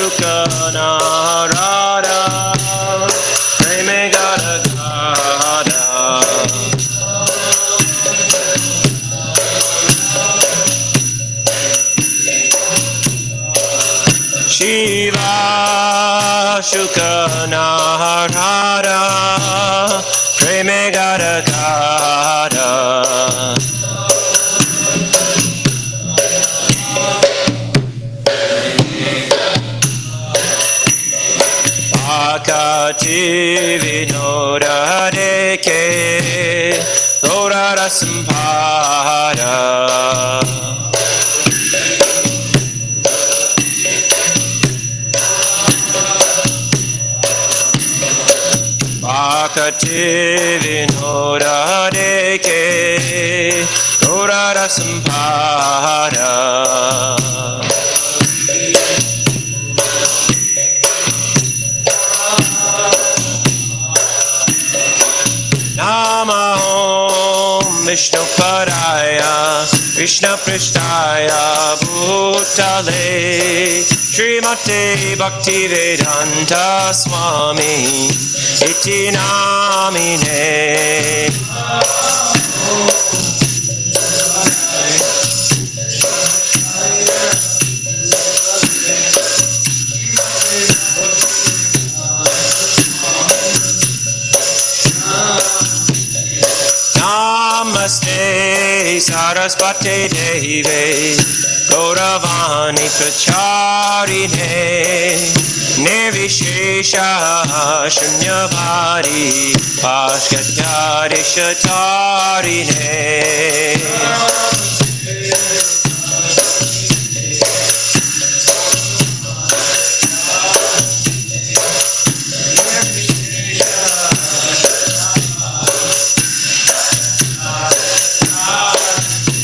Shukana Radha Preme Gada Gada Shiva Shukana Radha Preme Gada Gada Akati Vinoda Deke Lorara Sampada Akati Vinoda Deke Lorara Sampada Nama Om Vishnu Padaya Krishna Prishtaya Bhutale Srimate Bhaktivedanta Swami Iti Namine Namaste Sarasvate Deve Gauravani Pracharine Nirvishesha Shunyabhari Pashkatyari Shatarine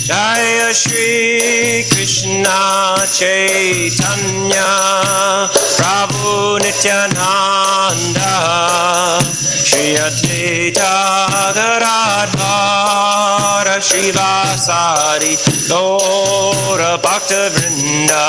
Jaya Shri Krishna Chaitanya Prabhu Nityananda Shri Advaita Gadadhara Srivasadi Gaura Bhakta Vrinda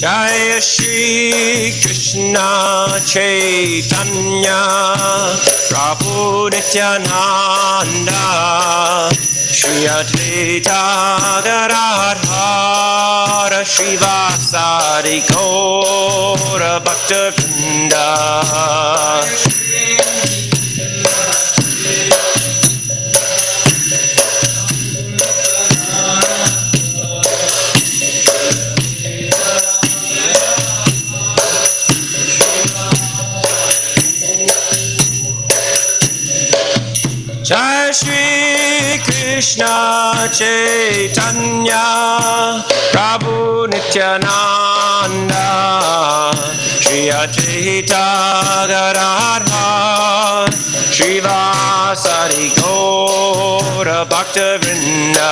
Jaya Shri Krishna Chaitanya Prabhu Nityananda Shri Advaita Gadadhara Srivasadi Gaura Bhakta Vrinda Jai Shri Krishna Chaitanya Prabhu Nityananda Shri Advaita Gadadhara Srivasadi Gaura Bhakta Vrinda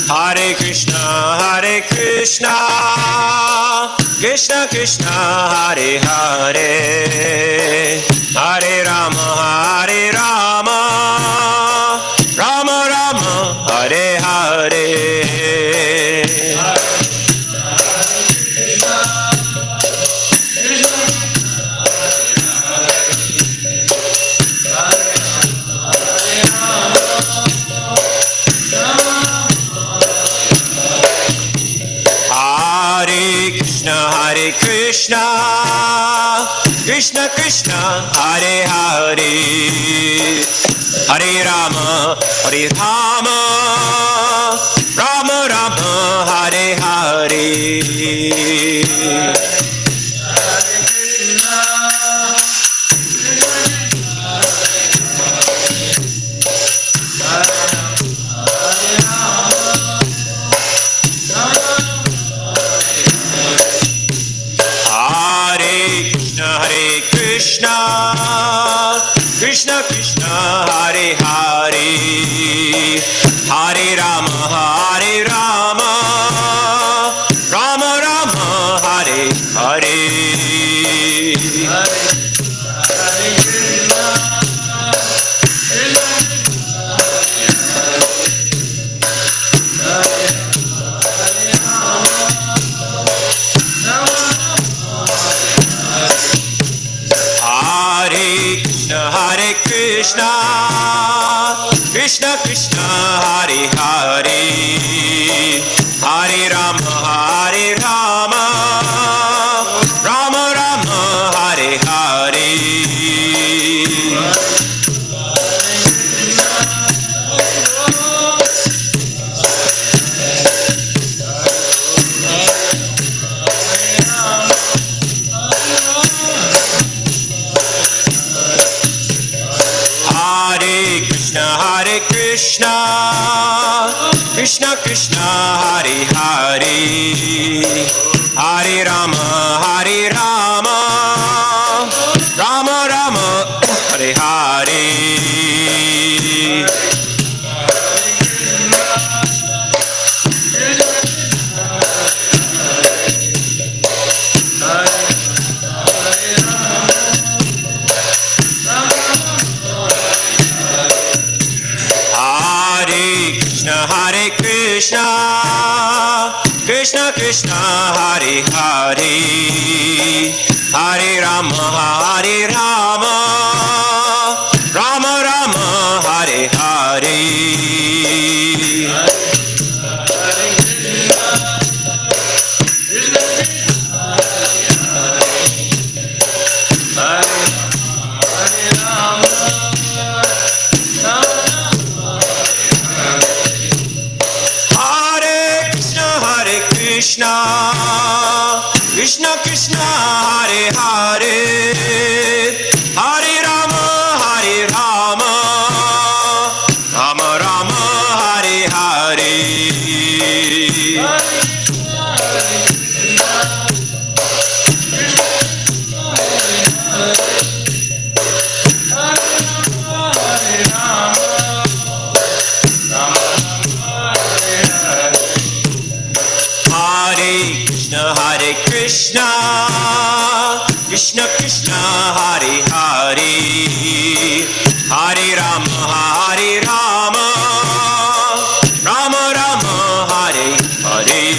Hare Krishna, Krishna Krishna, Hare Hare, Hare Rama, Rama Rama, Hare Hare. Hare Krishna, Krishna Krishna, Hare Hare, Hare Rama, Rama Rama, Hare Hare. Hare Hare Krishna, Krishna Krishna, Hare Hare, Hare Rama, Hare Rama, Rama Rama, Hare Hare. Hare Krishna, Krishna Krishna, Hare Hare, Hare Rama, Hare Rama, Rama Rama, Hare Hare. Hare Krishna, Krishna Krishna, Hare Hare, Hare Rama, Hare Rama, Rama Rama, Hare Hare. Hare Krishna, Krishna Krishna, Hare Hare, Hare Rama, Hare Rama, Rama Rama, Hare Hare. Krishna, Krishna Krishna, Hare Hare, Hare Rama, Hare Rama, Rama Rama, Hare Hare. Hare Krishna, Krishna Krishna, Hare Hare, Hare Rama, Hare Rama, Rama Rama, Hare Hare.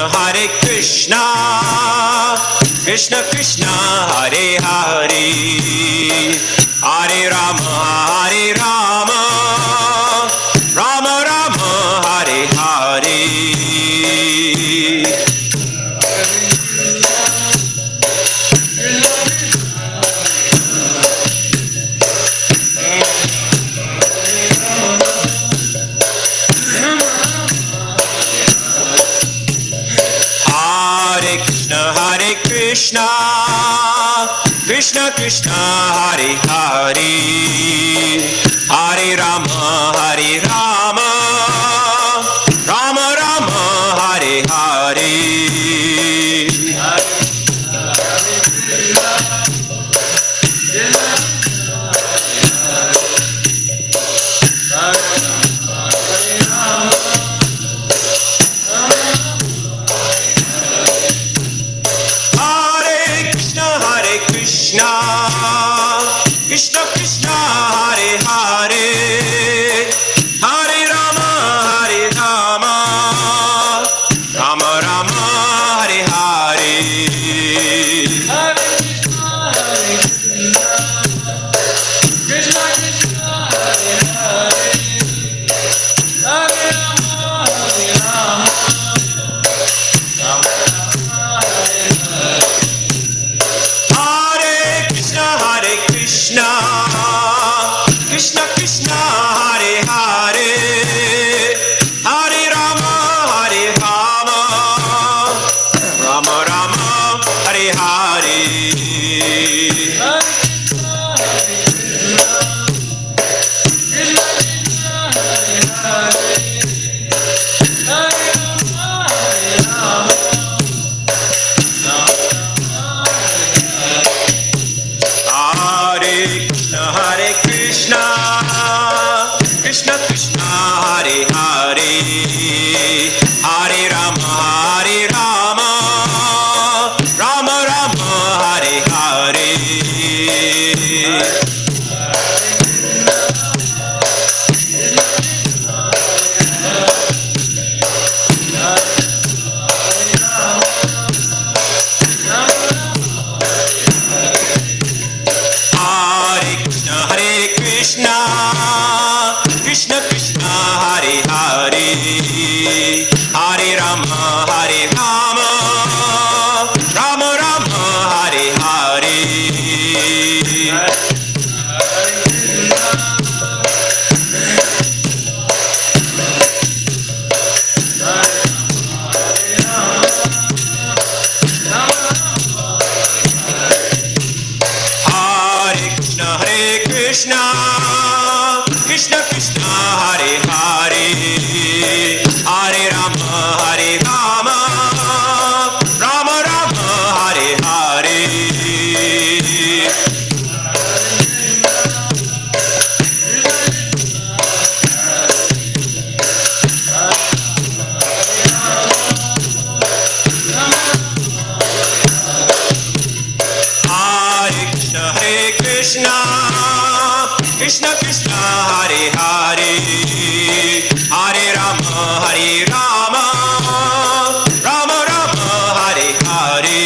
Hare Krishna, Krishna Krishna, Hare Hare, Hare Rama, Hare Rama, Rama Rama, Hare Hare. Hare Krishna, Krishna Krishna, Hare Hare, Hare Rama, Hare Rama, Rama Rama, Hare Hare. Krishna, Krishna Krishna, Hare Hare, Hare Rama. Krishna, Krishna Krishna, Hare Hare, Hare Rama, Hare Rama, Rama Rama, Hare Hare.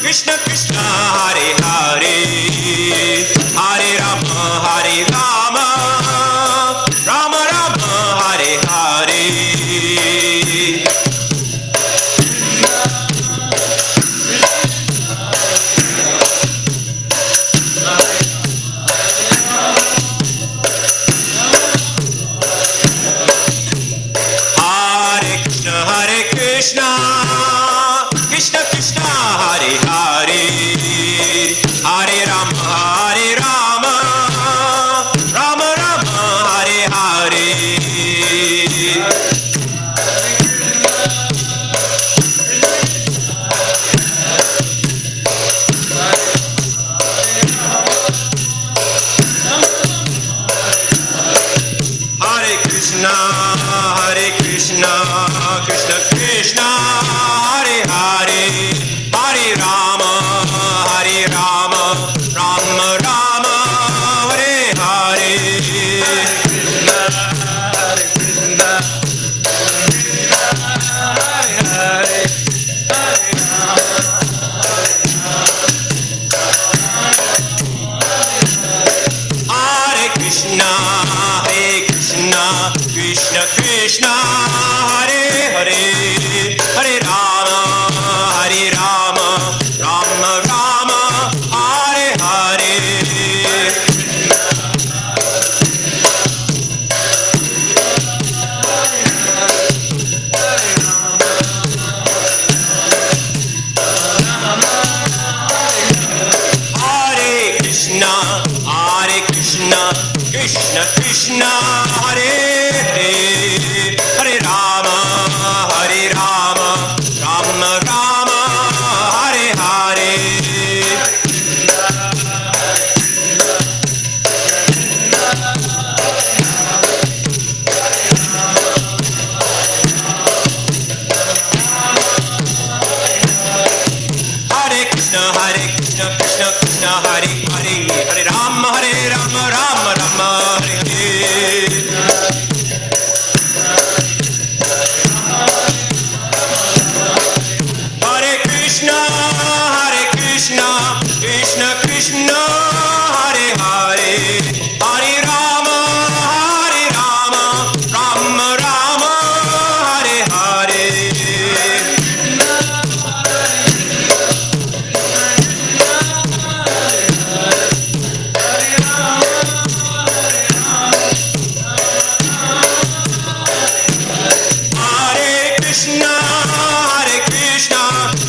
Krishna Krishna, Hare Hare, Hare Rama, Hare Rama, Rama Rama, Hare Hare. Hare Krishna, Hare Krishna, Krishna Krishna, Hare Hare, Hare Rama, Hare Rama, Rama Rama, Hare Hare. Hare Krishna, Krishna Krishna, Hare Hare, Hare Rama, Hare Rama, Rama Rama, Hare Hare. Hare Krishna, Krishna Krishna, Hare Hare, Hare Rama, Hare Rama, Rama Rama, Hare Hare. Hare Krishna, Krishna Krishna, Hare Hare, Hare Rama, Hare Rama, Rama Rama, Hare Hare. Hare Krishna, Krishna Krishna, Hare Hare, Hare Rama, Rama Rama, Hare Hare. Hare Krishna, Krishna Krishna, Hare Hare, Hare Rama, Rama Rama, Hare Hare.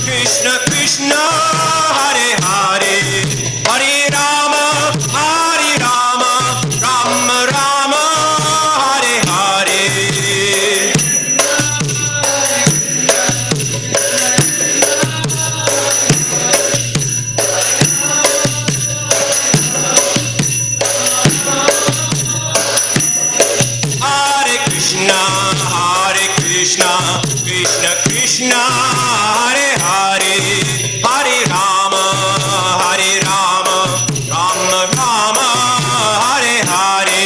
Krishna Krishna, Hare Hare, Hare Rama, Rama Rama, Hare Hare. Hare Krishna, Krishna Krishna, Hare Hare, Hare Rama, Rama Rama, Hare Hare.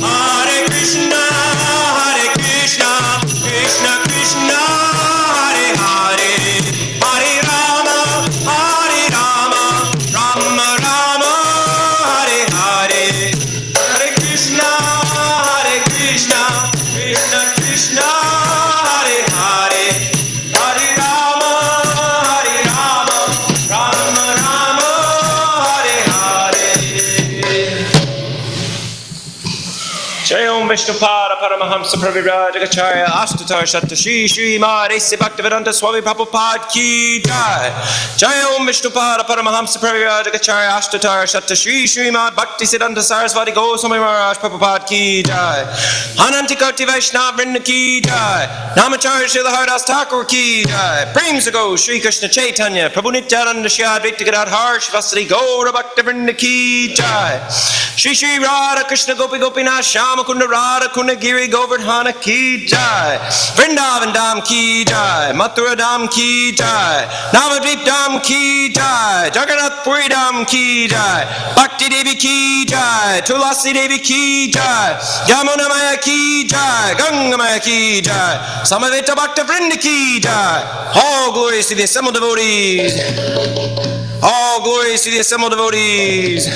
Hare Krishna, Krishna Krishna, Hare Hare, Hare Rama, Rama Rama, Hare Hare. Hare Krishna, Krishna Krishna, Hare Hare, Hare Rama, Rama Rama, Hare Hare. Jai Om Vishnupada Paramahamsa Pravirajagacharya Ashtatar Shatta Shri Shri Madhesi Bhaktivedanta Swami Prabhupada Ki Jai. Jai Om Vishnupada Paramahamsa Pravirajagacharya Ashtatar Shatta Shri Shri Mad Bhakti Siddhanta Sarasvati Goswami Maharaj Prabhupada Ki Jai. Anantikoti Vaishnav Vrinda Ki Jai. Namacharya Srila Haridas Thakur Ki Jai. Prem Sago Shri Krishna Chaitanya Prabhu Nityananda Shri Advaita Gadadhar Shivasari Gaura Bhakta Vrinda Ki Jai. Shri Shri Radha Krishna Gopi Gopinath Shama Kunda Radha Kunda Giri Govardhana Ki Jai. Vrindavan Dham Ki Jai. Mathura Dham Ki Jai. Navadvip Dham Ki Jai. Jagannath Puri Dham Ki Jai. Bhakti Devi Ki Jai. Tulasi Devi Ki Jai. Yamuna Maya Ki Jai. Ganga Maya Ki Jai. Samaveta Bhakta Vrinda Ki Jai. All glories to the assembled devotees. All glories to the assembled devotees.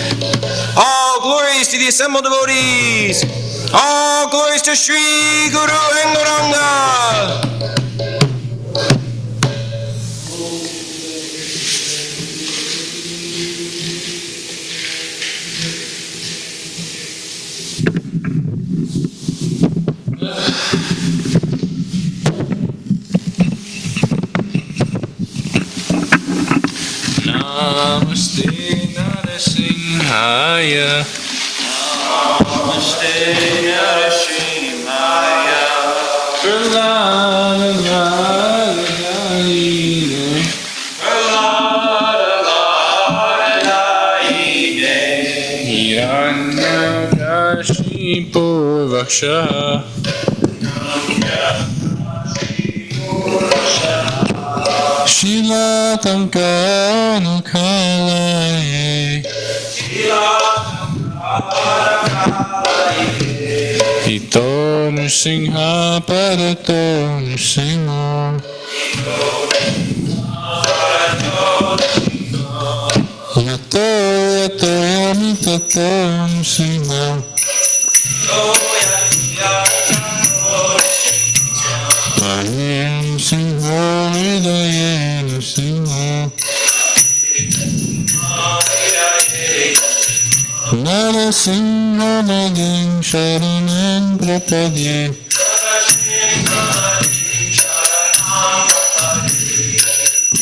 All glories to the assembled devotees. All glories to Sri Guru and Gauranga. Namaste Narasimhaya. Namaste Narasimhaya. Prahlada Ladayine. Prahlada Ladayine. Hiranyakashipu Vaksha. Shila Tankana Kalaye. Hito Nrsimha Parato Nrsimha. Yato Yato Yamitato Nrsimha. Ahim Simha Hridaye Nrsimha. Narasimha Nadim Sharanam Prapadye.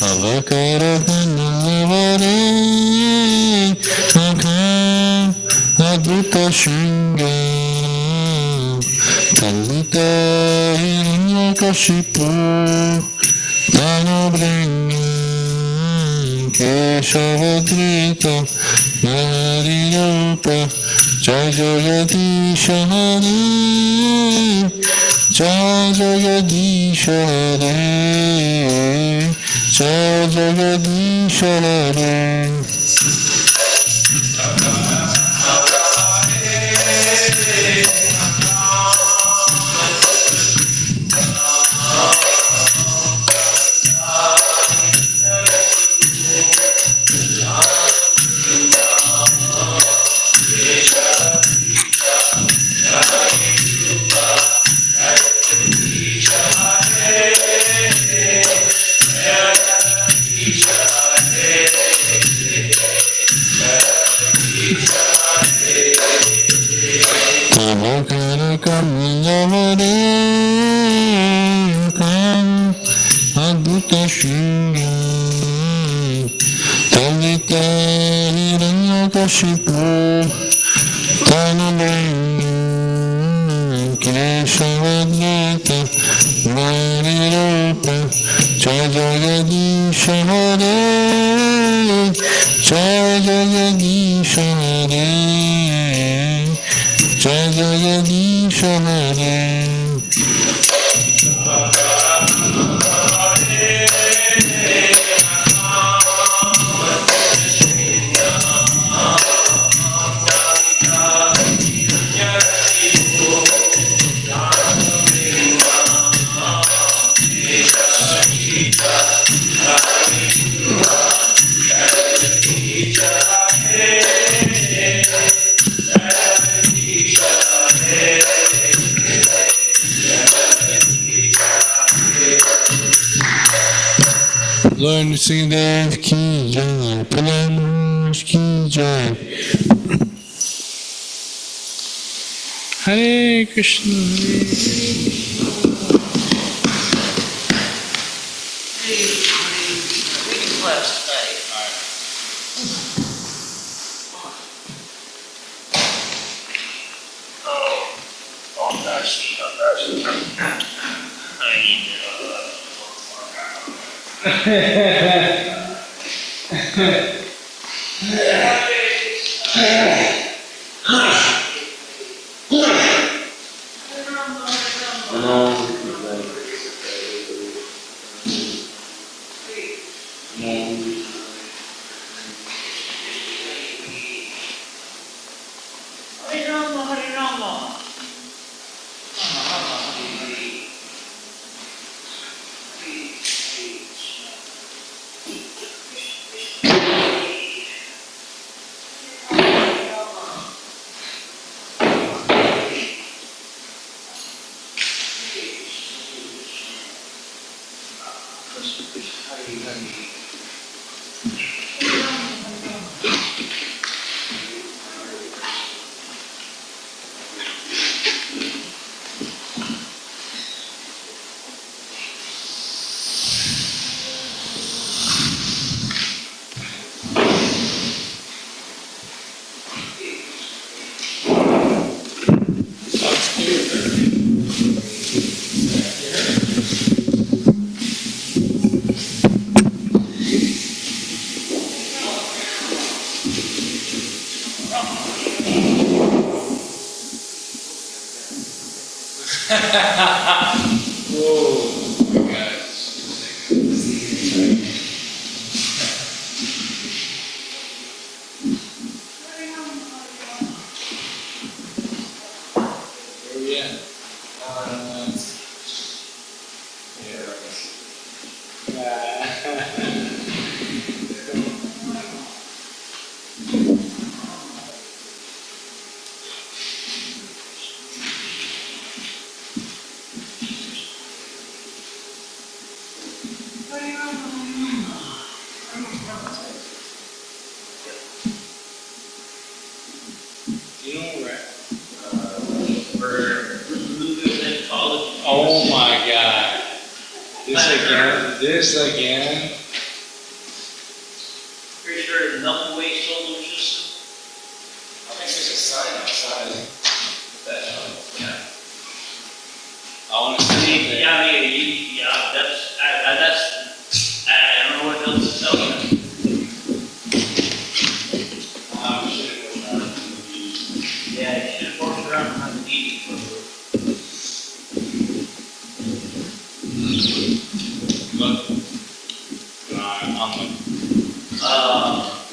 Avakarahanavare Akam Advuta Shringa Talita Hiranyakashipu Tanabringa Keshavadrita Narirupa Jai Jagadisha Hare Jai Jagadisha Hare Jai Jagadisha Hare. Advuta Shringa Talita Hiranyakashipu Tanabringa Keshavadrita Narirupa Jai Jagadisha Hare Jai Jagadisha Hare Jai Jagadisha Hare. Learn to sing Dev Ki Jai, Palamush Ki Jai. Hare Krishna, Hare Oh my God. This again? Pretty sure the Milky Way solar system. I think there's a sign outside. Yeah. I want to see Yeah, I mean, I don't know what else to tell you. Yeah, you should have walked around on the meeting.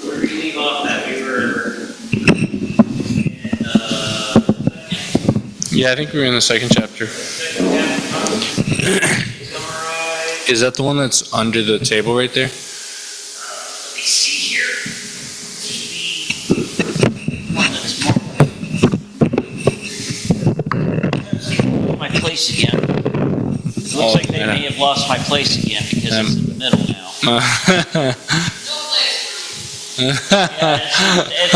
Where did we leave off that? We were in, Yeah, I think we were in the second chapter. second half summarize. Is that the one that's under the table right there? Let me see here. The one that's more. My place again. It looks like they may have lost my place again because it's in the middle now. Yeah, it's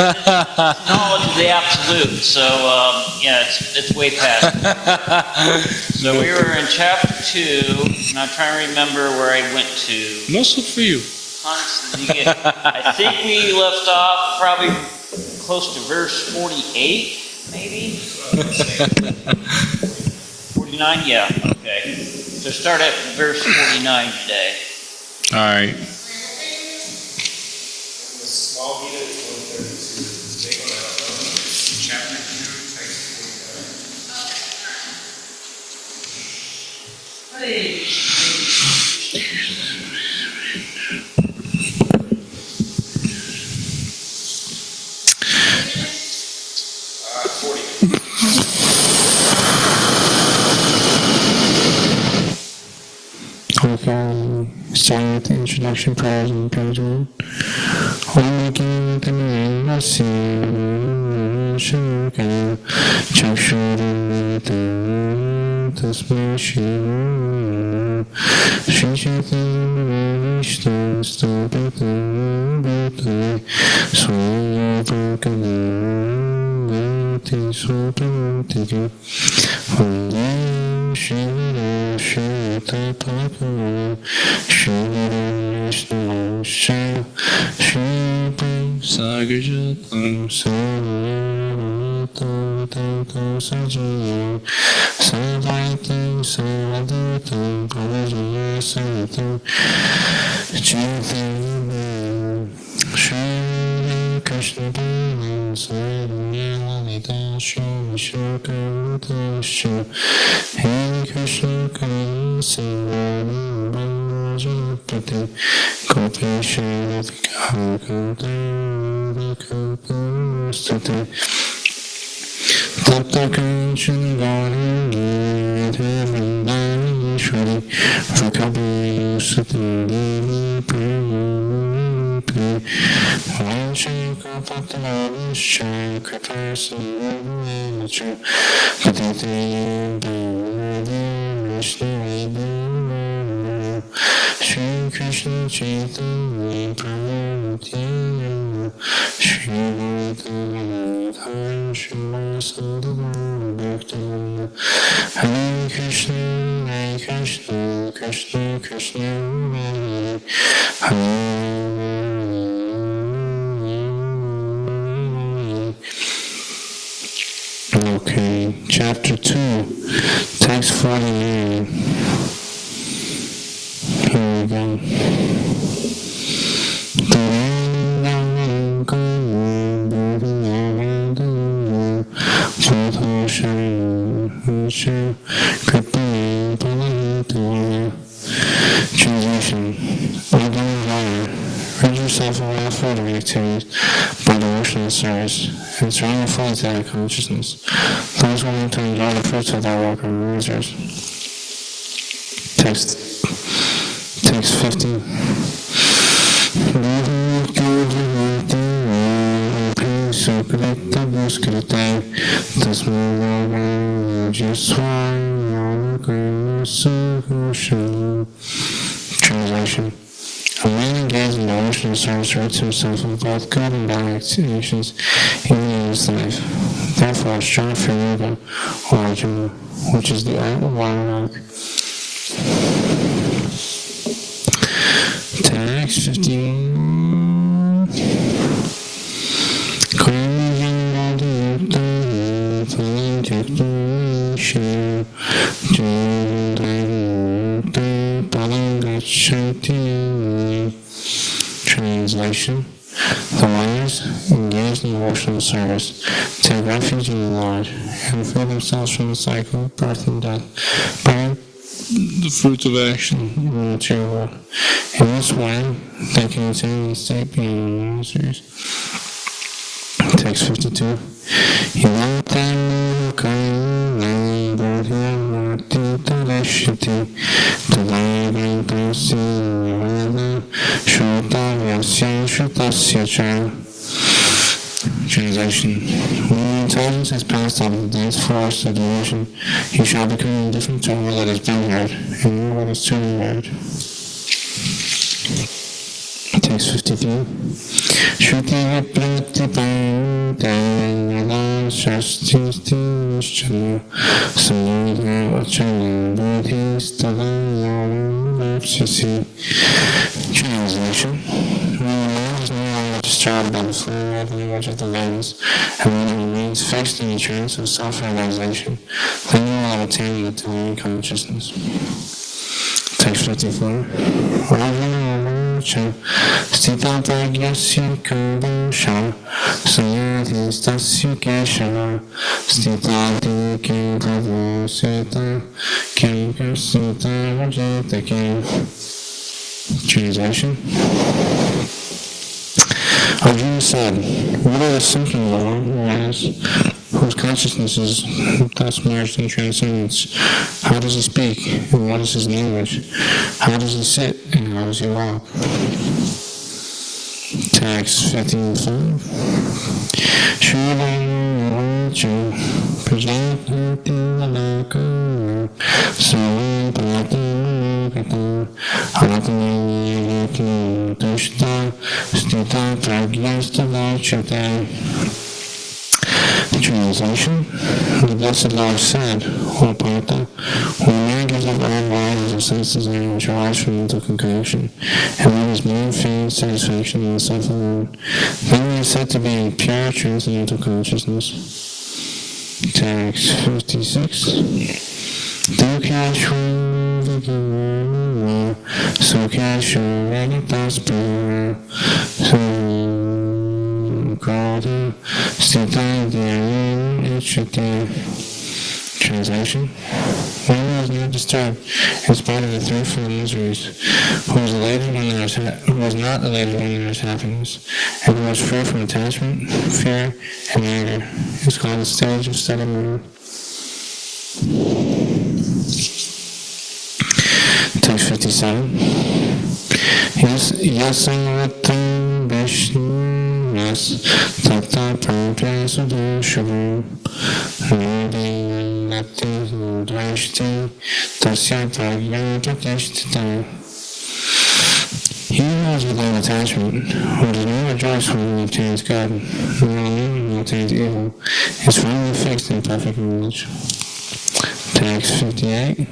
knowledge of the absolute, so yeah, it's way past. So we were in chapter 2, and I'm trying to remember where I went to. Mostly for you. I think we left off probably close to verse 48, maybe? 49, yeah, okay. So start at verse 49 today. All right. Small meter is 132. Big one, chapter 2, text 40. Okay, starting with the introduction prayers on page 1. Om Tamil Nasi Shaka Chakshurita Tasmai Shiva Shri Chaitanya Vishnu Stapata Bhutale Swayapakala Gati Supamantiki, Vandam Shiva Shita Pakam, Shiva Vishnu Shiva Shiva Sagajatam Sarvata Tata Sajaya Sadaitam Sadaitam Pavajaya Sadaitam Chitam Shri Krishna Bhagavan Sarvaya Lalita Shri Vishnu Karata Shri Hare Krishna Karata Sarvaya Bhajapati Kopi Shri Radhika Kata State Tapta Kanchana Gauri Vrindavi Shri Vakabhi Sati Pri Vanshi Kapatala Shri Kripasi Vachra Katati Vishnu Shri Krishna Chaitanya Prabhu Nityananda Shri Advaita Shri Sadhguru Bhaktivinoda Hare Krishna Krishna Krishna Hare Hare Okay, chapter 2, text 49. Here we go. Translation. Rid yourself of all further activities by devotional service and surrender fully to that consciousness. Those willing to enjoy the fruits of that work are losers. Text 15. Translation. A man engaged in devotional service rids himself of both good and bad actions even in his life. Therefore, strive for yoga, or Arjuna, which is the art of water work. Text 51. Translation. The wise, engaged in devotional service, take refuge in the Lord, and free themselves from the cycle of birth and death by the fruits of action in the material world. In this way, they can attain the state being masters. Text 52. Translation. When the intelligence has passed out of the dense forest of delusion, he shall become indifferent to all that is being heard, and know what is to be heard. Text 53. Shruti Pratipanta Yada Shasti Nishchana Samudha Vachana Buddhistava Yavapsasi. Translation. When the mind is no longer disturbed by the flow of language of the lens, and when it remains fixed in the trance of self-realization, then you will have attained the divine consciousness. Text 54. Stita Pragyasya Kandasha Sayati Stasya Keshava Stita Dikim Prabhu Seta Kim Kasita Vajataki. Translation. Arjuna said, what are the sinking whose consciousness is thus merged in transcendence? How does he speak, and what is his language? How does he sit, and how does he walk? Text 15:5. Shri Prajapati Lalaka Samapati Alatani Tushta Stita Pragyasta Vachata. Translation. The Blessed Lord said, O Partha, when a man gives up all values of sense desire and withdraws from mental concoction, and leaves mere fame, satisfaction, and self alone, then he is said to be in pure transcendental consciousness. Text 56. Translation. One who is not disturbed in spite of the threefold miseries, who is elated when there is who is not elated when there is happiness, and who is free from attachment, fear, and anger, is called the stage of steady movement. Text 57. Yasavatam Vishnu Yas Tata Prabhya Sudashubhu Nadi Nati Drashti Tasya Pragya Pratishtita. He who is without attachment, who does not rejoice when he obtains good, nor when he obtains evil, is firmly fixed in perfect knowledge. Text 58.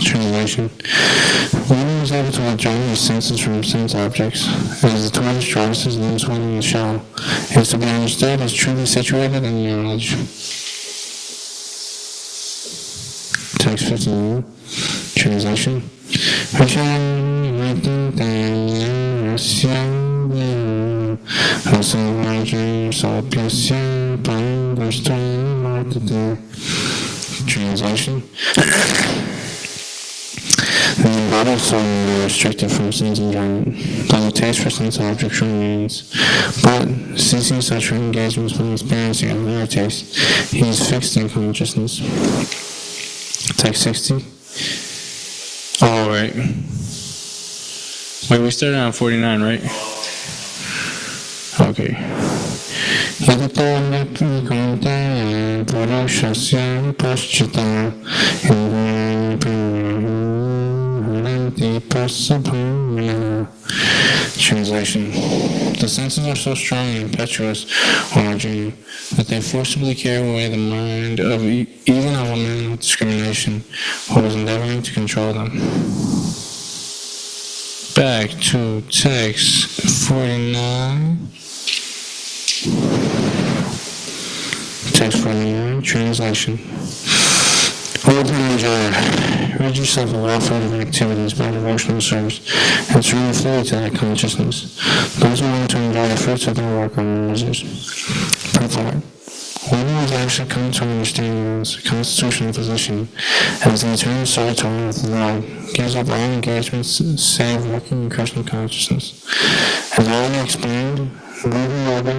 Translation. One who is able to withdraw his senses from sense objects, as the tortoise draws his limbs when in the shell, is to be understood as truly situated in knowledge. Text 59. Translation. Translation. The embodied soul may be restricted from sense enjoyment, though the taste for sense objects remains. But, ceasing such engagements with experiencing of mere taste, he is fixed in consciousness. Text 60. Oh, right. Wait, we started on 49, right? Okay. Translation. The senses are so strong and impetuous, O Arjuna, that they forcibly carry away the mind of even of a man with discrimination who is endeavoring to control them. Back to text 49. Text 49. Translation. O Arjuna, rid yourself of all further activities by devotional service and surrender fully to that consciousness. Those who want to enjoy the fruits of their work are losers. Purport. One who has actually come to understand one's constitutional position as the eternal servitor of the Lord gives up all engagements save working in Krishna consciousness. As already explained, Guru Yoga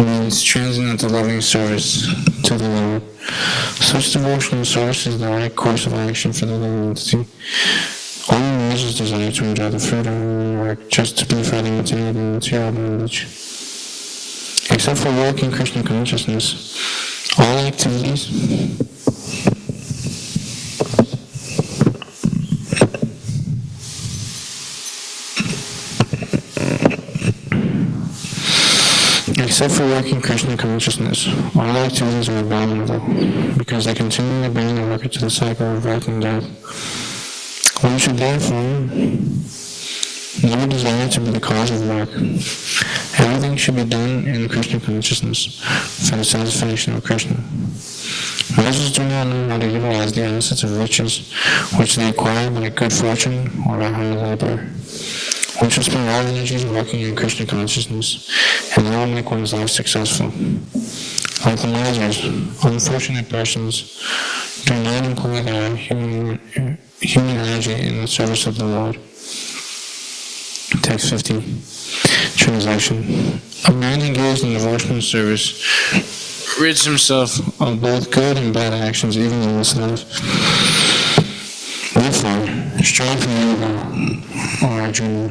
means transcendental loving service to the Lord. Such devotional service is the right course of action for the living entity. Only losers desire to enjoy the fruit of their work just to be further attained in material knowledge. Except for work in Krishna consciousness, all activities are abominable, because they continually bring the worker to the cycle of birth and death. One should therefore never desire to be the cause of work. Everything should be done in Krishna consciousness for the satisfaction of Krishna. Losers do not know how to utilize the assets of riches which they acquire by good fortune or by hard labor. One should spend all energies working in Krishna consciousness, and that will make one's life successful. Like the losers, unfortunate persons do not employ their human energy in the service of the Lord. Text 50. Translation. A man engaged in devotional service rids himself of both good and bad actions even in this life. Therefore, strive for yoga, or Arjuna,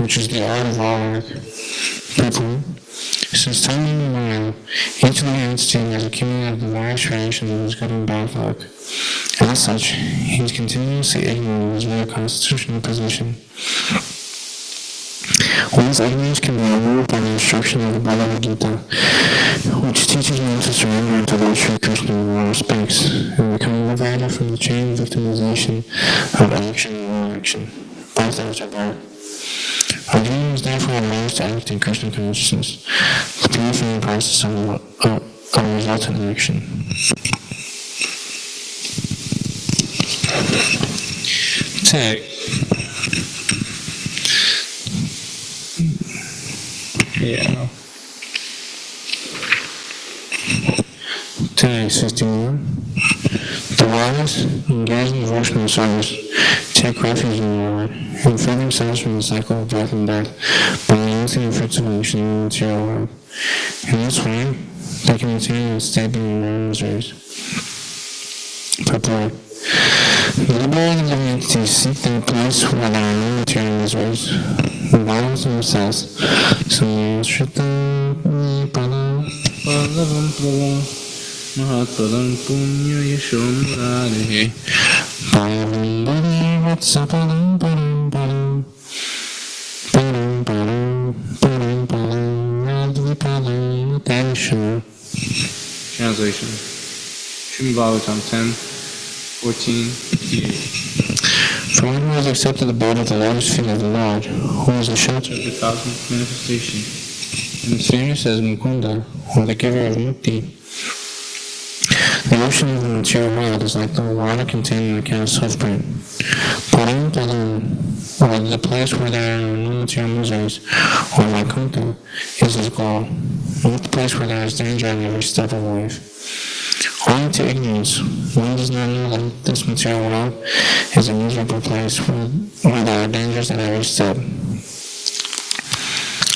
which is the art of all work. People, Since time immemorial, each living entity has accumulated the various variations of his good and bad luck. As such, he is continuously ignorant of his real constitutional position. One's ignorance can be removed by the instruction of the Bhagavad Gita, which teaches one to surrender to Lord Sri Krishna in all respects, and become liberated from the chain of victimization of action and inaction, both as are bad. Arjuna is therefore advised to act in Krishna consciousness, the purifying process of resultant action. Tag. Yeah. Tag 61. The wise, engage in devotional service, take refuge in the Lord, and free themselves from the cycle of birth and death by renouncing the fruits of action in the material world. In this way, they can attain a stable and moral miseries. Purport. The liberated living entities seek their place where there are no material miseries, the violence of themselves. Mahatpadam punya yashom radhe Param Param Vatsaparam Param Param Param Param Param Param Radviparam Attention. Translation. Srimad Bhagavatam 10:14-58. For one who has accepted the abode of the lotus feet of the Lord, who is the shelter The cosmic manifestation. and is famous as Mukunda, or the giver of Mukti. The ocean of the material world is like the water contained in a cow's hoofprint. Param Param, or the place where there are no material miseries, or Vaikuntha, is his goal, not the place where there is danger at every step of life. Owing to ignorance, one does not know that this material world is a miserable place where there are dangers at every step.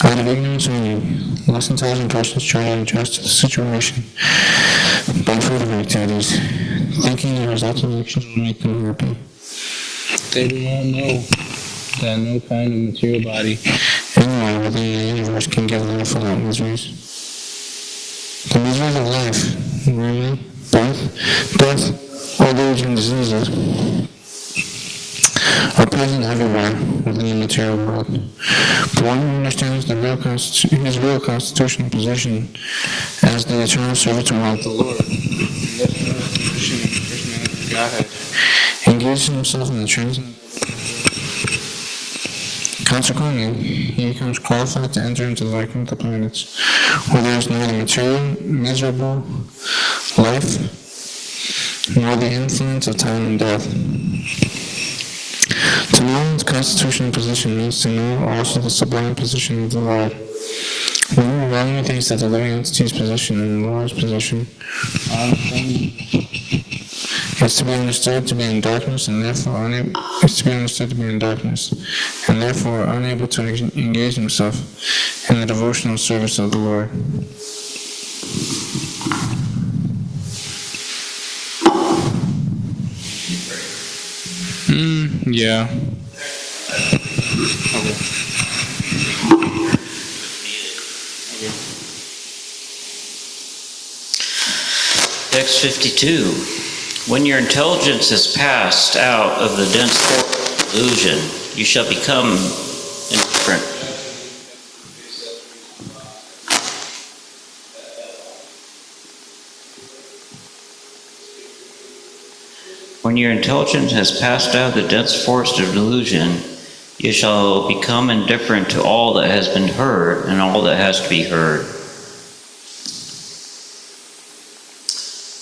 Out of ignorance only, less intelligent persons try to adjust to the situation by further activities, thinking the resulting actions will make them happy. They do not know that no kind of material body Anywhere within the universe can give life without miseries. The miseries of life, namely birth, death, old age, and diseases, are present everywhere within the material world. But one who understands his real constitutional position as the eternal servitor of the Lord, engages himself in the transcendent. Consequently, he becomes qualified to enter into the Vaikuntha planets, where there is neither material, miserable life, nor the influence of time and death. To know one's constitutional position means to know also the sublime position of the Lord. One who wrongly thinks that the living entity's position and the Lord's position are the same is to be understood to be in darkness and therefore unable to engage himself in the devotional service of the Lord. Yeah. Text 52. When your intelligence has passed out of the dense forest of illusion, you shall become indifferent. When your intelligence has passed out of the dense forest of delusion, you shall become indifferent to all that has been heard and all that has to be heard.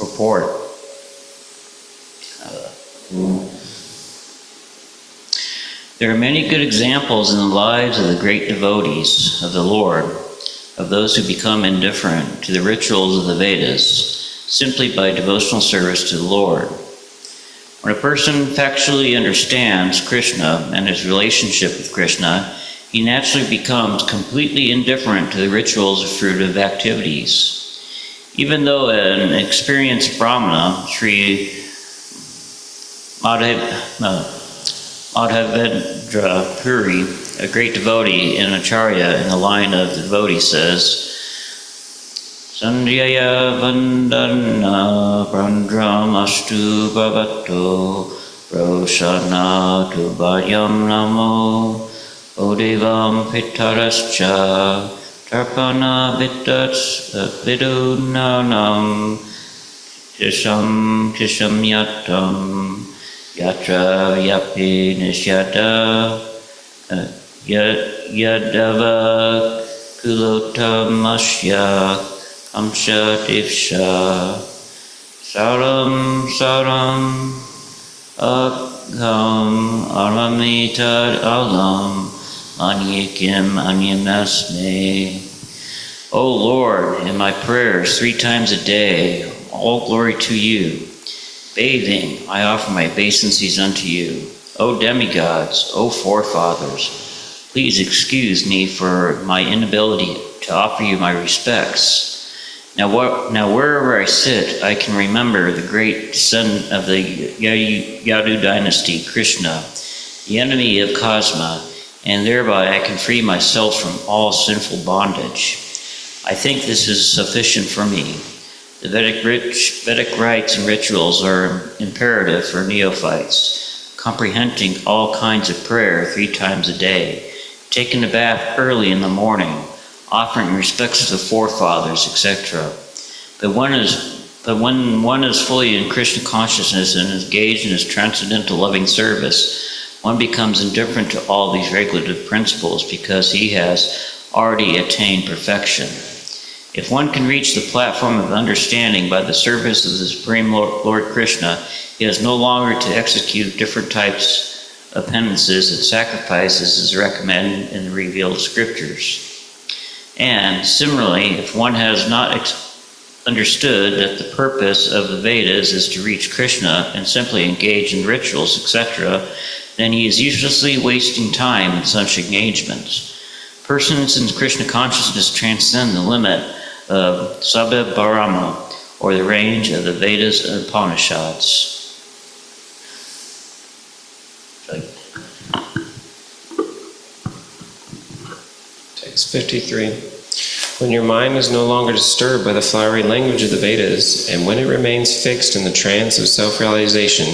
Report. There are many good examples in the lives of the great devotees of the Lord, of those who become indifferent to the rituals of the Vedas, simply by devotional service to the Lord. When a person factually understands Krishna and his relationship with Krishna, he naturally becomes completely indifferent to the rituals of fruitive activities. Even though an experienced Brahmana, Sri Madhavendra Puri, a great devotee and acharya in the line of the devotee, says, Sandhyaya Vandana Brandramastu Bhavato Roshana Tubhayam Namo Odevam Pitarascha Tarpana Vidunanam Tisham Yatam Yatra Yapi Nishyata Yadava Kulotamasya Amsha Divsha Saram Agham Aramita Alam Anyakim Anyamasme. O Lord, in my prayers 3 times a day, all glory to you. Bathing, I offer my obeisances unto you. O demigods, O forefathers, please excuse me for my inability to offer you my respects. Now wherever I sit, I can remember the great descendant of the Yadu dynasty, Krishna, the enemy of Cosma, and thereby I can free myself from all sinful bondage. I think this is sufficient for me. The Vedic rites and rituals are imperative for neophytes, comprehending all kinds of prayer 3 times a day, taking a bath early in the morning, offering respects to the forefathers, etc. But when one is fully in Krishna consciousness and is engaged in his transcendental loving service, one becomes indifferent to all these regulative principles because he has already attained perfection. If one can reach the platform of understanding by the service of the Supreme Lord Krishna, he has no longer to execute different types of penances and sacrifices as recommended in the revealed scriptures. And similarly, if one has not understood that the purpose of the Vedas is to reach Krishna and simply engage in rituals, etc., then he is uselessly wasting time in such engagements. Persons in Krishna consciousness transcend the limit of Sabha Bharama, or the range of the Vedas and Upanishads. Text 53. When your mind is no longer disturbed by the flowery language of the Vedas, and when it remains fixed in the trance of self-realization,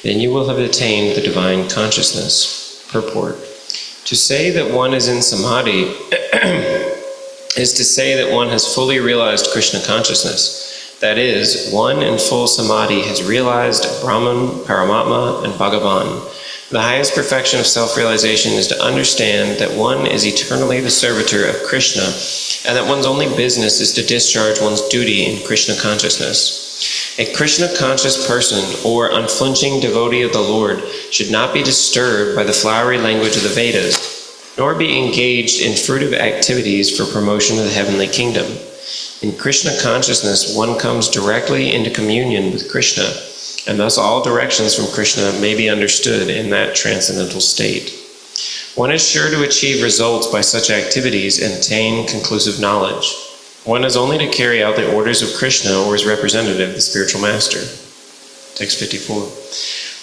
then you will have attained the divine consciousness. Purport. To say that one is in samadhi is to say that one has fully realized Krishna consciousness. That is, one in full samadhi has realized Brahman, Paramatma, and Bhagavan. The highest perfection of self-realization is to understand that one is eternally the servitor of Krishna, and that one's only business is to discharge one's duty in Krishna consciousness. A Krishna-conscious person, or unflinching devotee of the Lord, should not be disturbed by the flowery language of the Vedas, nor be engaged in fruitive activities for promotion of the heavenly kingdom. In Krishna consciousness, one comes directly into communion with Krishna, and thus all directions from Krishna may be understood in that transcendental state. One is sure to achieve results by such activities and attain conclusive knowledge. One has only to carry out the orders of Krishna or his representative, the spiritual master. Text 54.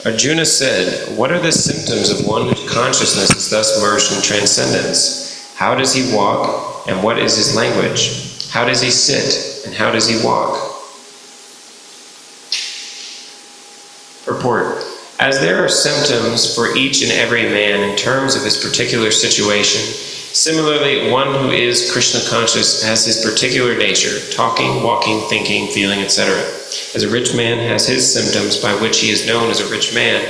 Arjuna said, "What are the symptoms of one whose consciousness is thus merged in transcendence? How does he walk, and what is his language? How does he sit, and how does he walk?" Purport. As there are symptoms for each and every man in terms of his particular situation, similarly, one who is Krishna conscious has his particular nature, talking, walking, thinking, feeling, etc. As a rich man has his symptoms by which he is known as a rich man,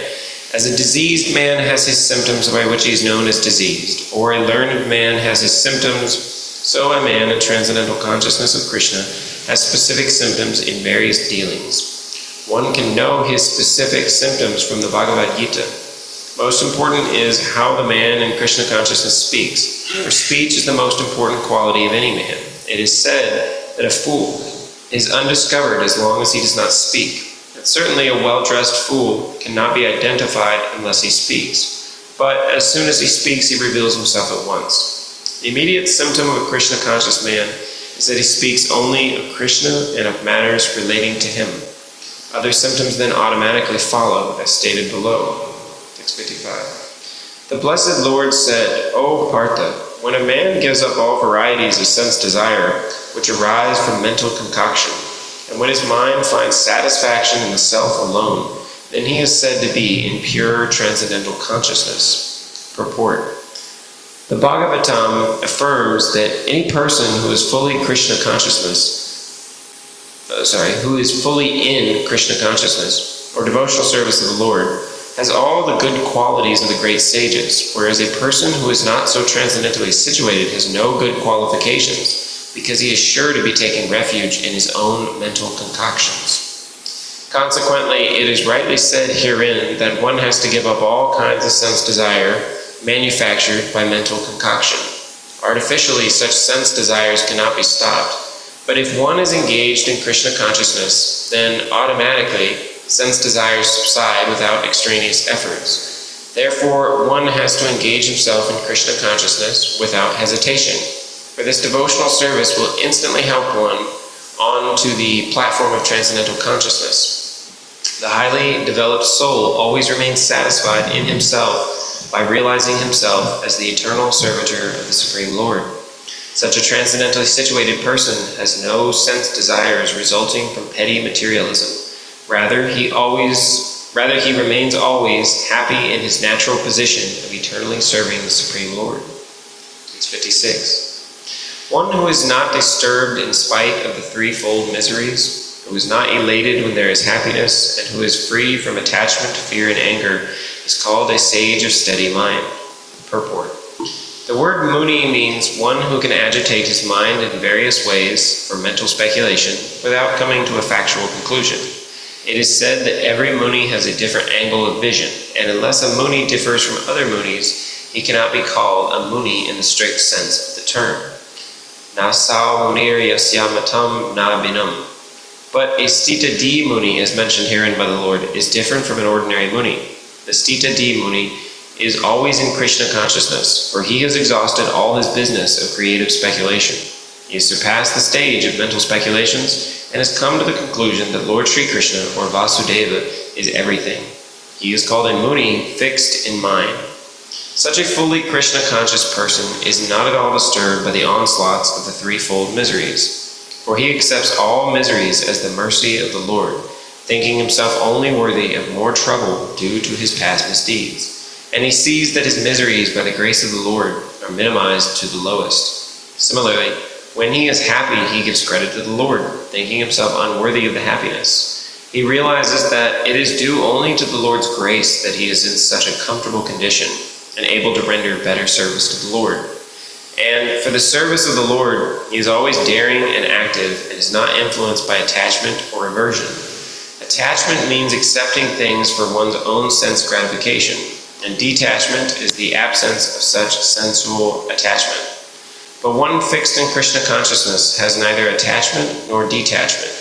as a diseased man has his symptoms by which he is known as diseased, or a learned man has his symptoms, so a man in transcendental consciousness of Krishna has specific symptoms in various dealings. One can know his specific symptoms from the Bhagavad Gita. Most important is how the man in Krishna consciousness speaks, for speech is the most important quality of any man. It is said that a fool is undiscovered as long as he does not speak. But certainly a well-dressed fool cannot be identified unless he speaks. But as soon as he speaks, he reveals himself at once. The immediate symptom of a Krishna conscious man is that he speaks only of Krishna and of matters relating to him. Other symptoms then automatically follow, as stated below. Text 55. The Blessed Lord said, "O Partha, when a man gives up all varieties of sense desire, which arise from mental concoction. And when his mind finds satisfaction in the self alone, then he is said to be in pure transcendental consciousness. Purport. The Bhagavatam affirms that any person who is fully in Krishna consciousness, or devotional service of the Lord, has all the good qualities of the great sages, whereas a person who is not so transcendently situated has no good qualifications, because he is sure to be taking refuge in his own mental concoctions. Consequently, it is rightly said herein that one has to give up all kinds of sense desire manufactured by mental concoction. Artificially, such sense desires cannot be stopped, but if one is engaged in Krishna consciousness, then automatically sense desires subside without extraneous efforts. Therefore, one has to engage himself in Krishna consciousness without hesitation, for this devotional service will instantly help one onto the platform of transcendental consciousness. The highly developed soul always remains satisfied in himself by realizing himself as the eternal servitor of the Supreme Lord. Such a transcendentally situated person has no sense desires resulting from petty materialism. Rather, he remains always happy in his natural position of eternally serving the Supreme Lord. 656. One who is not disturbed in spite of the threefold miseries, who is not elated when there is happiness, and who is free from attachment, fear, and anger, is called a sage of steady mind. Purport. The word muni means one who can agitate his mind in various ways for mental speculation without coming to a factual conclusion. It is said that every muni has a different angle of vision, and unless a muni differs from other munis, he cannot be called a muni in the strict sense of the term. Nasau munir yasya matam na binam. But a Stita D Muni, as mentioned herein by the Lord, is different from an ordinary Muni. The Stita D Muni is always in Krishna consciousness, for he has exhausted all his business of creative speculation. He has surpassed the stage of mental speculations and has come to the conclusion that Lord Sri Krishna, or Vasudeva, is everything. He is called a Muni fixed in mind. Such a fully Krishna-conscious person is not at all disturbed by the onslaughts of the threefold miseries, for he accepts all miseries as the mercy of the Lord, thinking himself only worthy of more trouble due to his past misdeeds. And he sees that his miseries, by the grace of the Lord, are minimized to the lowest. Similarly, when he is happy, he gives credit to the Lord, thinking himself unworthy of the happiness. He realizes that it is due only to the Lord's grace that he is in such a comfortable condition and able to render better service to the Lord. And for the service of the Lord, he is always daring and active and is not influenced by attachment or aversion. Attachment means accepting things for one's own sense gratification, and detachment is the absence of such sensual attachment. But one fixed in Krishna consciousness has neither attachment nor detachment,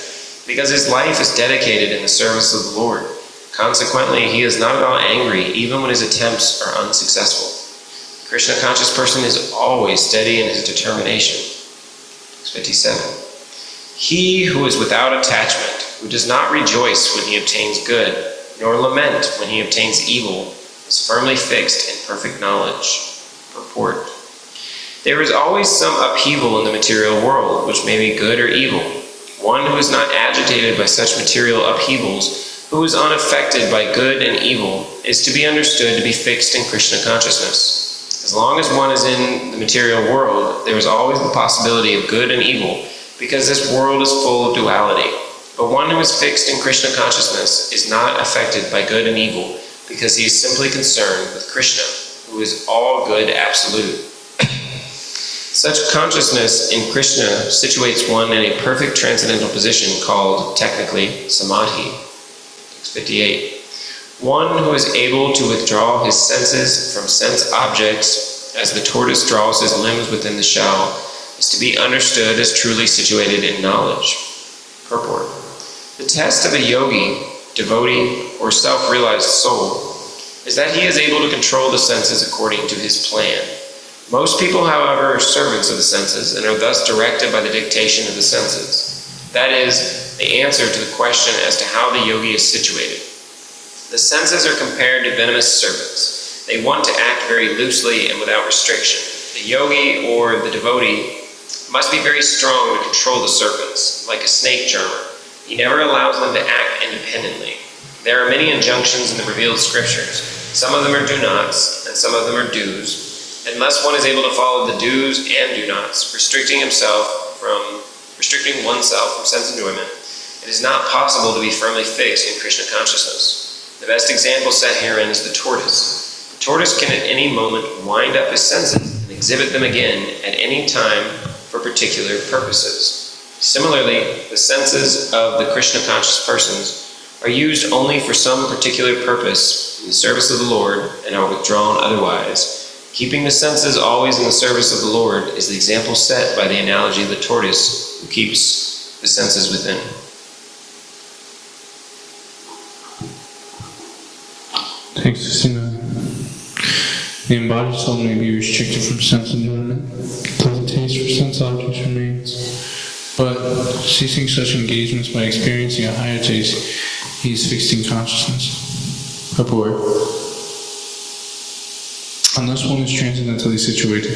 because his life is dedicated in the service of the Lord. Consequently, he is not at all angry even when his attempts are unsuccessful. The Krishna-conscious person is always steady in his determination. 57. He who is without attachment, who does not rejoice when he obtains good, nor lament when he obtains evil, is firmly fixed in perfect knowledge. Purport. There is always some upheaval in the material world, which may be good or evil. One who is not agitated by such material upheavals, who is unaffected by good and evil, is to be understood to be fixed in Krishna consciousness. As long as one is in the material world, there is always the possibility of good and evil, because this world is full of duality. But one who is fixed in Krishna consciousness is not affected by good and evil, because he is simply concerned with Krishna, who is all good absolute. Such consciousness in Krishna situates one in a perfect transcendental position called, technically, samadhi. 58. One who is able to withdraw his senses from sense objects, as the tortoise draws his limbs within the shell, is to be understood as truly situated in knowledge. Purport. The test of a yogi, devotee, or self-realized soul is that he is able to control the senses according to his plan. Most people, however, are servants of the senses and are thus directed by the dictation of the senses. That is, the answer to the question as to how the yogi is situated. The senses are compared to venomous serpents. They want to act very loosely and without restriction. The yogi or the devotee must be very strong to control the serpents, like a snake charmer. He never allows them to act independently. There are many injunctions in the revealed scriptures. Some of them are do-nots, and some of them are do's. Unless one is able to follow the do's and do-nots, restricting oneself from sense enjoyment, it is not possible to be firmly fixed in Krishna consciousness. The best example set herein is the tortoise. The tortoise can at any moment wind up his senses and exhibit them again at any time for particular purposes. Similarly, the senses of the Krishna conscious persons are used only for some particular purpose in the service of the Lord and are withdrawn otherwise. Keeping the senses always in the service of the Lord is the example set by the analogy of the tortoise who keeps the senses within. Thanks, Sina. The embodied soul may be restricted from sense enjoyment, though the taste for sense objects remains. But ceasing such engagements by experiencing a higher taste, he is fixed in consciousness. Purport. Unless one is transcendentally situated,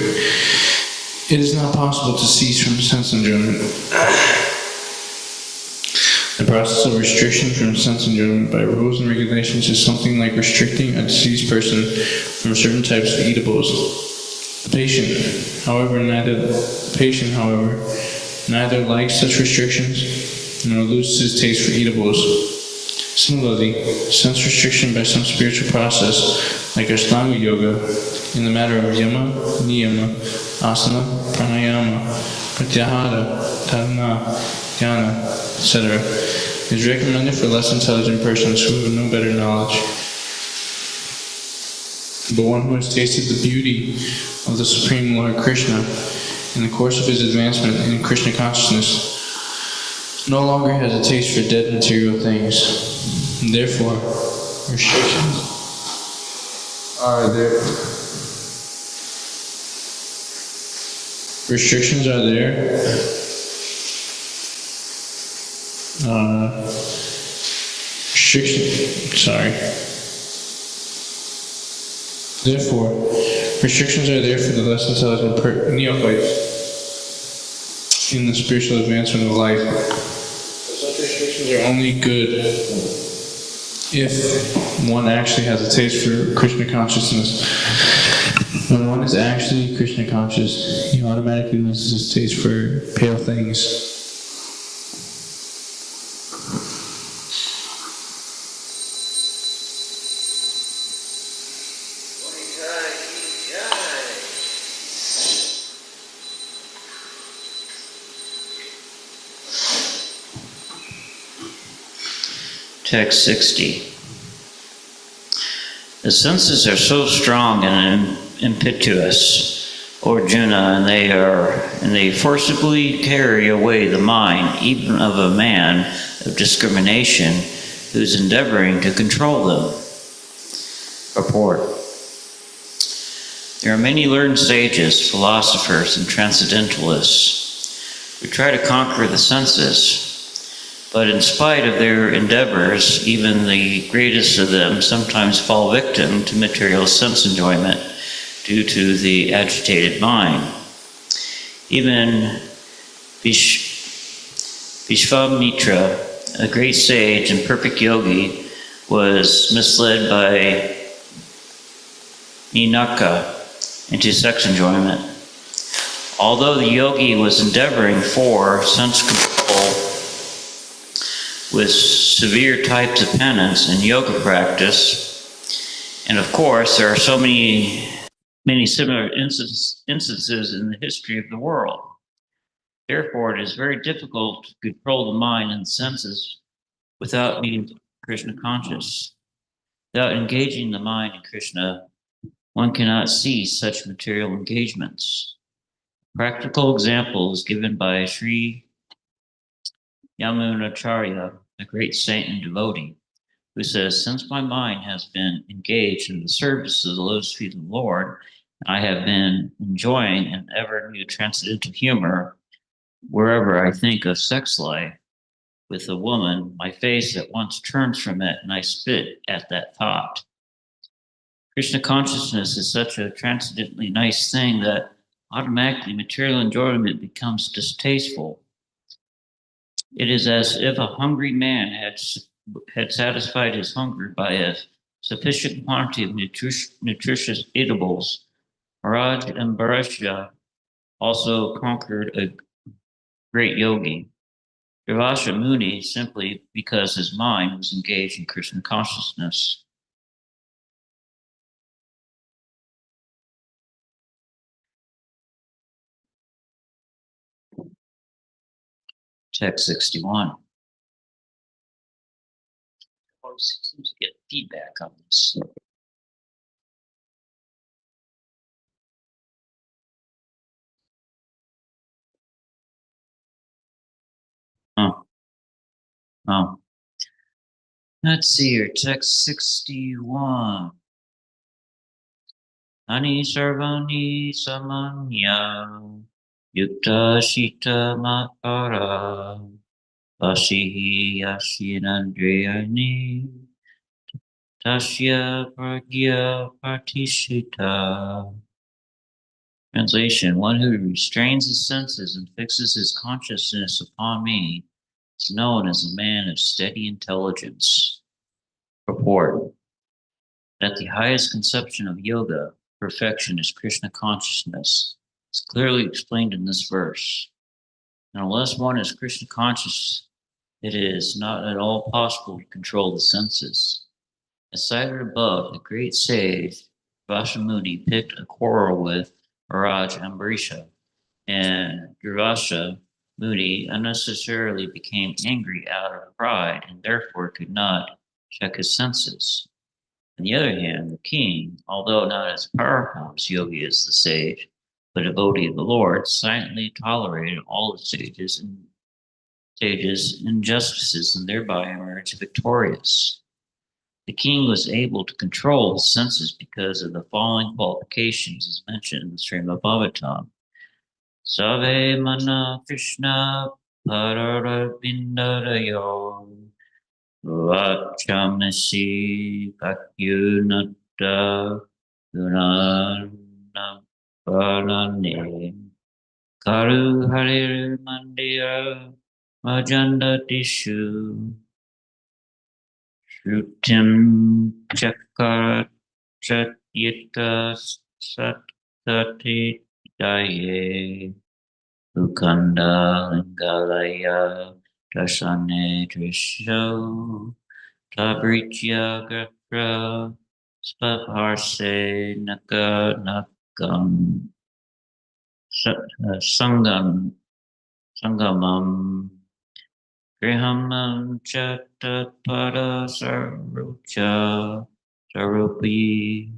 it is not possible to cease from sense enjoyment. The process of restriction from sense enjoyment by rules and regulations is something like restricting a diseased person from certain types of eatables. The patient, however, neither likes such restrictions nor loses his taste for eatables. Similarly, sense restriction by some spiritual process, like Ashtanga Yoga, in the matter of yama, niyama, asana, pranayama, pratyahara, dharana, dhyana, etc., is recommended for less intelligent persons who have no better knowledge. But one who has tasted the beauty of the Supreme Lord Krishna in the course of his advancement in Krishna consciousness no longer has a taste for dead material things. And therefore, restrictions are there. Therefore, restrictions are there for the less intelligent neophytes in the spiritual advancement of life. But such restrictions are only good if one actually has a taste for Krishna consciousness. When one is actually Krishna conscious, he automatically loses his taste for pale things. Text 60. The senses are so strong and impetuous, O Arjuna, and they forcibly carry away the mind, even of a man of discrimination who is endeavoring to control them. Purport. There are many learned sages, philosophers, and transcendentalists who try to conquer the senses. But in spite of their endeavors, even the greatest of them sometimes fall victim to material sense enjoyment due to the agitated mind. Even Vishvamitra, a great sage and perfect yogi, was misled by Menaka into sex enjoyment. Although the yogi was endeavoring for sense control with severe types of penance and yoga practice. And of course, there are so many similar instances in the history of the world. Therefore, it is very difficult to control the mind and the senses without being Krishna conscious. Without engaging the mind in Krishna, one cannot see such material engagements. Practical example is given by Sri Yamunacharya, a great saint and devotee, who says, since my mind has been engaged in the service of the lotus feet of the Lord, I have been enjoying an ever new transcendental humor wherever I think of sex life with a woman, my face at once turns from it and I spit at that thought. Krishna consciousness is such a transcendently nice thing that automatically material enjoyment becomes distasteful. It is as if a hungry man had satisfied his hunger by a sufficient quantity of nutritious eatables. Raj Ambarisha also conquered a great yogi, Durvasha Muni, simply because his mind was engaged in Krishna consciousness. Text 61. Always seems to get feedback on this. Oh, oh. Let's see here. Text 61. Ani sarvani samanya yukta shita makara vasihi yasinandriyani tasya pragya partishita. Translation: one who restrains his senses and fixes his consciousness upon me is known as a man of steady intelligence. Purport: that the highest conception of yoga, perfection, is Krishna consciousness. It's clearly explained in this verse. And unless one is Krishna conscious, it is not at all possible to control the senses. As cited above, the great sage Vashamuni picked a quarrel with Maharaj Ambarisha, and Durvasha Muni unnecessarily became angry out of pride and therefore could not check his senses. On the other hand, the king, although not as powerful as Yogi as the sage, but a devotee of the Lord, silently tolerated all the sages' injustices and thereby emerged victorious. The king was able to control his senses because of the following qualifications as mentioned in the Srimad Bhagavatam. Save mana Krishna pararabindarayo vachamasi pakyunata gunanam parane karu harir mandira majanda tishu shrutim chakara chatyita sattati daye Ukanda Lingalaya Dasane Drisho Tabritya Gatra Spapharse Naka Nakam Sangamam Grihamam Chattatpada Sarucha Sarupi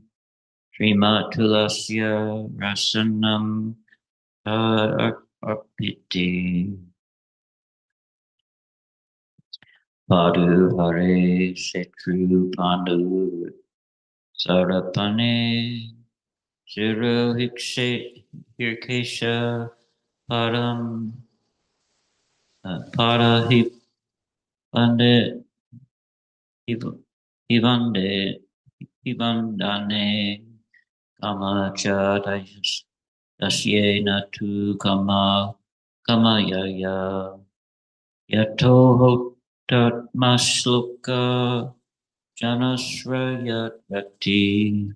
Srimatulasya Rasanam Apiti Padu Hare Setru Pandu Sarapane Zero Hirkesha Padam Pada Hibande Hibandane Kama Chadayas Dasye Natu Kama Yaya Yato Tatmasloka Janasrayat Bhakti.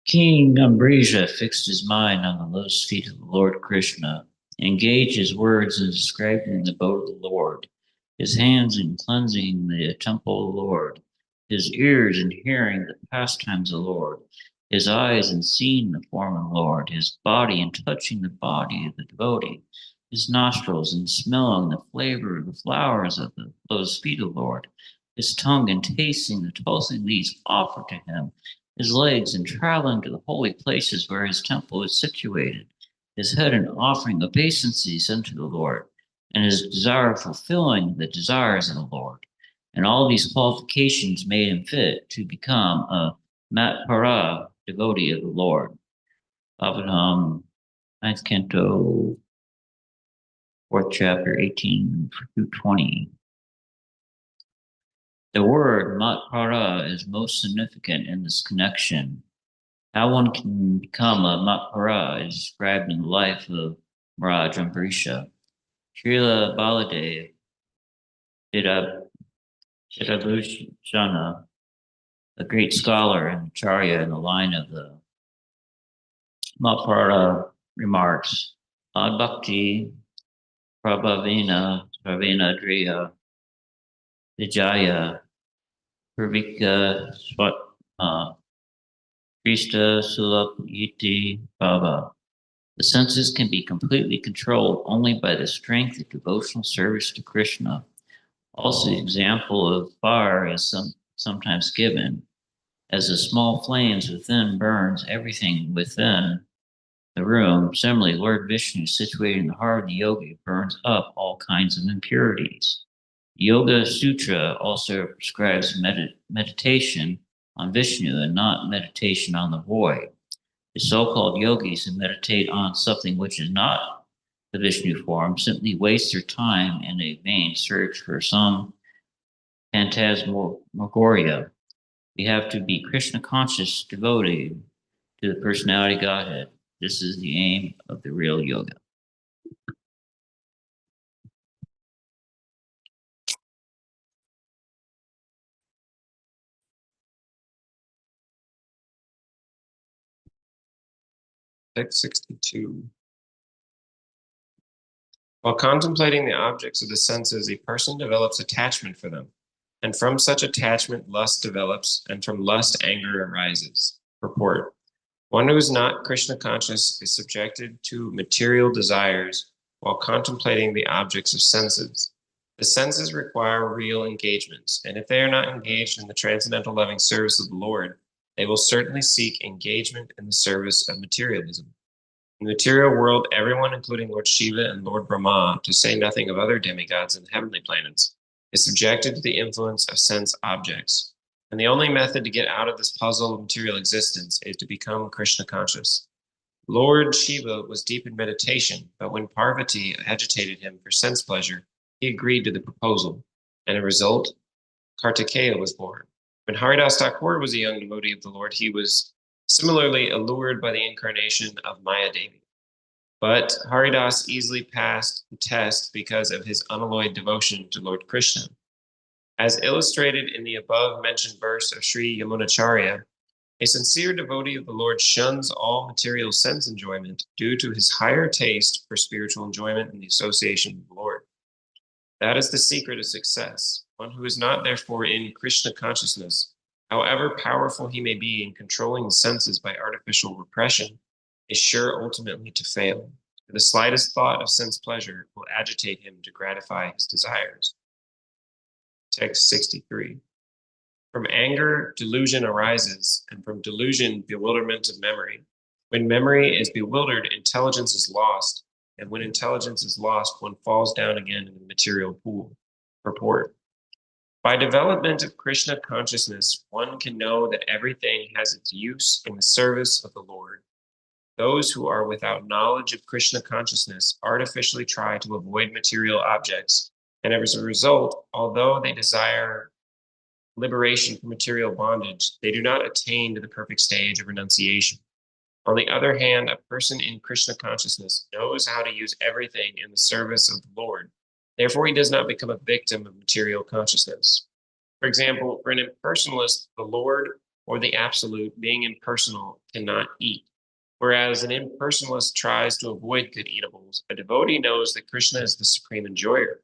King Ambrosia fixed his mind on the lotus feet of the Lord Krishna, engaged his words in describing the boat of the Lord, his hands in cleansing the temple of the Lord, his ears in hearing the pastimes of the Lord, his eyes in seeing the form of the Lord, his body in touching the body of the devotee, his nostrils in smelling the flavor of the flowers of the lotus feet of the Lord, his tongue in tasting the tulsi leaves offered to him, his legs in traveling to the holy places where his temple is situated, his head in offering obeisances unto the Lord, and his desire fulfilling the desires of the Lord. And all these qualifications made him fit to become a Matpara devotee of the Lord. Bhagavatam, 9th Canto, 4th chapter, 18 through 20. The word Matpara is most significant in this connection. How one can become a Matpara is described in the life of Maharaj Ambarisha. Srila Baladev Chidabhushana, a great scholar and acharya in the line of the Matpara, remarks, Ad Bhakti Prabhavina Driya Vijaya Purvika Krista Sulapiti Bhava. The senses can be completely controlled only by the strength of devotional service to Krishna. Also, the example of fire is sometimes given. As the small flames within burns everything within the room, similarly, Lord Vishnu, situated in the heart of the yogi, burns up all kinds of impurities. Yoga Sutra also prescribes meditation on Vishnu and not meditation on the void. The so-called yogis who meditate on something which is not the Vishnu form simply waste their time in a vain search for some phantasmagoria. We have to be Krishna conscious, devoted to the personality Godhead. This is the aim of the real yoga. Text 62. While contemplating the objects of the senses, a person develops attachment for them. And from such attachment, lust develops, and from lust, anger arises. Purport. One who is not Krishna conscious is subjected to material desires while contemplating the objects of senses. The senses require real engagements, and if they are not engaged in the transcendental loving service of the Lord, they will certainly seek engagement in the service of materialism. In the material world, everyone, including Lord Shiva and Lord Brahma, to say nothing of other demigods and heavenly planets, is subjected to the influence of sense objects. And the only method to get out of this puzzle of material existence is to become Krishna conscious. Lord Shiva was deep in meditation, but when Parvati agitated him for sense pleasure, he agreed to the proposal, and as a result, Kartikeya was born. When Haridas Thakur was a young devotee of the Lord, he was similarly allured by the incarnation of Maya Devi. But Haridas easily passed the test because of his unalloyed devotion to Lord Krishna. As illustrated in the above-mentioned verse of Sri Yamunacharya, a sincere devotee of the Lord shuns all material sense enjoyment due to his higher taste for spiritual enjoyment and the association with the Lord. That is the secret of success. One who is not therefore in Krishna consciousness, however powerful he may be in controlling the senses by artificial repression, is sure ultimately to fail. For the slightest thought of sense pleasure will agitate him to gratify his desires. Text 63. From anger, delusion arises, and from delusion, bewilderment of memory. When memory is bewildered, intelligence is lost, and when intelligence is lost, one falls down again in the material pool. Purport. By development of Krishna consciousness, one can know that everything has its use in the service of the Lord. Those who are without knowledge of Krishna consciousness artificially try to avoid material objects, and as a result, although they desire liberation from material bondage, they do not attain to the perfect stage of renunciation. On the other hand, a person in Krishna consciousness knows how to use everything in the service of the Lord. Therefore, he does not become a victim of material consciousness. For example, for an impersonalist, the Lord or the Absolute, being impersonal, cannot eat. Whereas an impersonalist tries to avoid good eatables, a devotee knows that Krishna is the supreme enjoyer,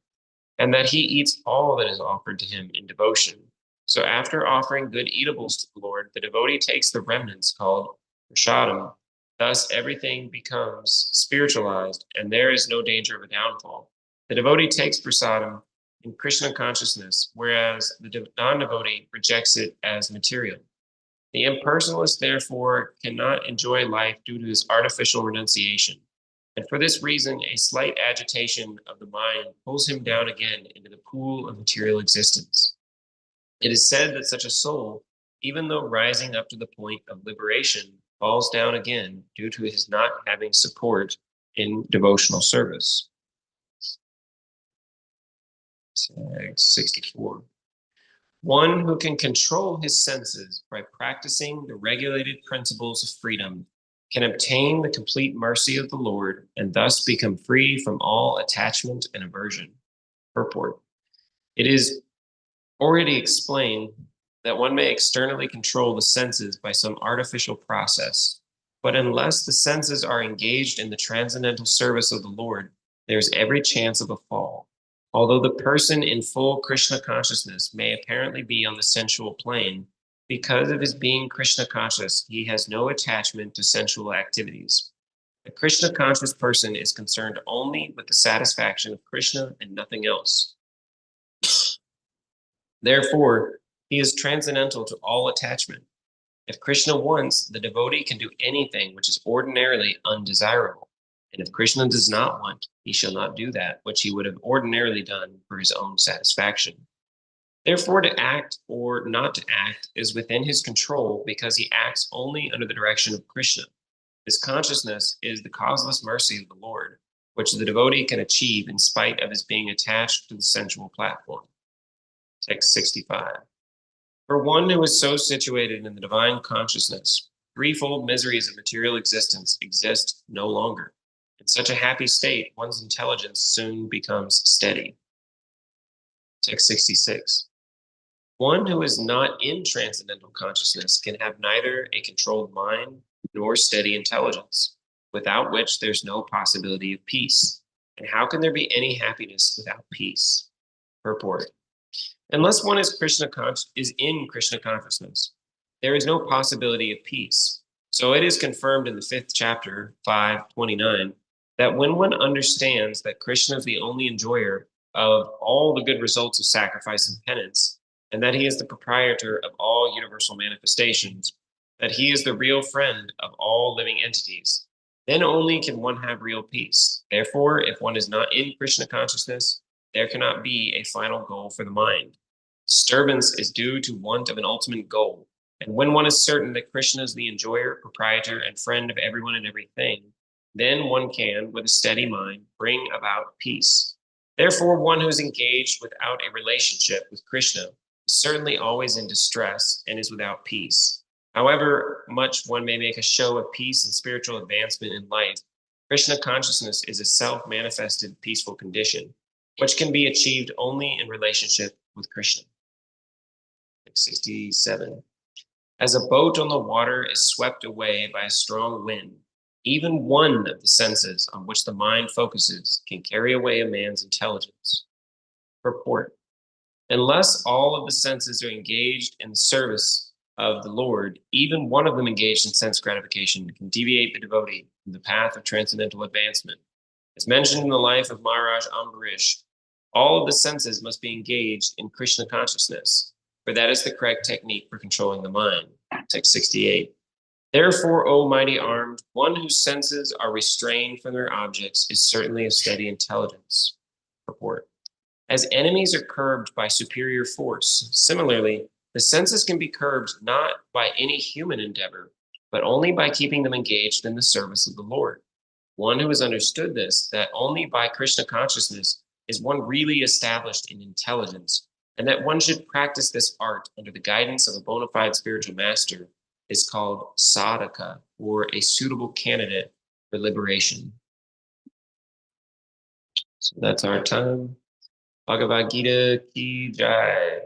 and that he eats all that is offered to him in devotion. So after offering good eatables to the Lord, the devotee takes the remnants called prasadam. Thus, everything becomes spiritualized, and there is no danger of a downfall. The devotee takes prasadam in Krishna consciousness, whereas the non-devotee rejects it as material. The impersonalist, therefore, cannot enjoy life due to his artificial renunciation. And for this reason, a slight agitation of the mind pulls him down again into the pool of material existence. It is said that such a soul, even though rising up to the point of liberation, falls down again due to his not having support in devotional service. Text 64. One who can control his senses by practicing the regulated principles of freedom can obtain the complete mercy of the Lord and thus become free from all attachment and aversion. Purport. It is already explained that one may externally control the senses by some artificial process, but unless the senses are engaged in the transcendental service of the Lord, there is every chance of a fall. Although the person in full Krishna consciousness may apparently be on the sensual plane, because of his being Krishna conscious, he has no attachment to sensual activities. A Krishna conscious person is concerned only with the satisfaction of Krishna and nothing else. Therefore, he is transcendental to all attachment. If Krishna wants, the devotee can do anything which is ordinarily undesirable. And if Krishna does not want, he shall not do that which he would have ordinarily done for his own satisfaction. Therefore, to act or not to act is within his control because he acts only under the direction of Krishna. His consciousness is the causeless mercy of the Lord, which the devotee can achieve in spite of his being attached to the sensual platform. Text 65. For one who is so situated in the divine consciousness, threefold miseries of material existence exist no longer. In such a happy state, one's intelligence soon becomes steady. Text 66. One who is not in transcendental consciousness can have neither a controlled mind nor steady intelligence, without which there's no possibility of peace. And how can there be any happiness without peace? Purport. Unless one is in Krishna consciousness, there is no possibility of peace. So it is confirmed in the 5th chapter, 5:29, that when one understands that Krishna is the only enjoyer of all the good results of sacrifice and penance, and that he is the proprietor of all universal manifestations, that he is the real friend of all living entities, then only can one have real peace. Therefore, if one is not in Krishna consciousness, there cannot be a final goal for the mind. Disturbance is due to want of an ultimate goal. And when one is certain that Krishna is the enjoyer, proprietor, and friend of everyone and everything, then one can, with a steady mind, bring about peace. Therefore, one who is engaged without a relationship with Krishna is certainly always in distress and is without peace. However much one may make a show of peace and spiritual advancement in life, Krishna consciousness is a self-manifested peaceful condition, which can be achieved only in relationship with Krishna. 67. As a boat on the water is swept away by a strong wind, even one of the senses on which the mind focuses can carry away a man's intelligence. Purport. Unless all of the senses are engaged in the service of the Lord, even one of them engaged in sense gratification can deviate the devotee from the path of transcendental advancement. As mentioned in the life of Maharaj Ambarish, all of the senses must be engaged in Krishna consciousness, for that is the correct technique for controlling the mind. Text 68. Therefore, O mighty armed, one whose senses are restrained from their objects is certainly a steady intelligence. Purport. As enemies are curbed by superior force, similarly, the senses can be curbed not by any human endeavor, but only by keeping them engaged in the service of the Lord. One who has understood this, that only by Krishna consciousness is one really established in intelligence, and that one should practice this art under the guidance of a bona fide spiritual master, is called sadhaka, or a suitable candidate for liberation. So that's our time. Bhagavad Gita ki jai.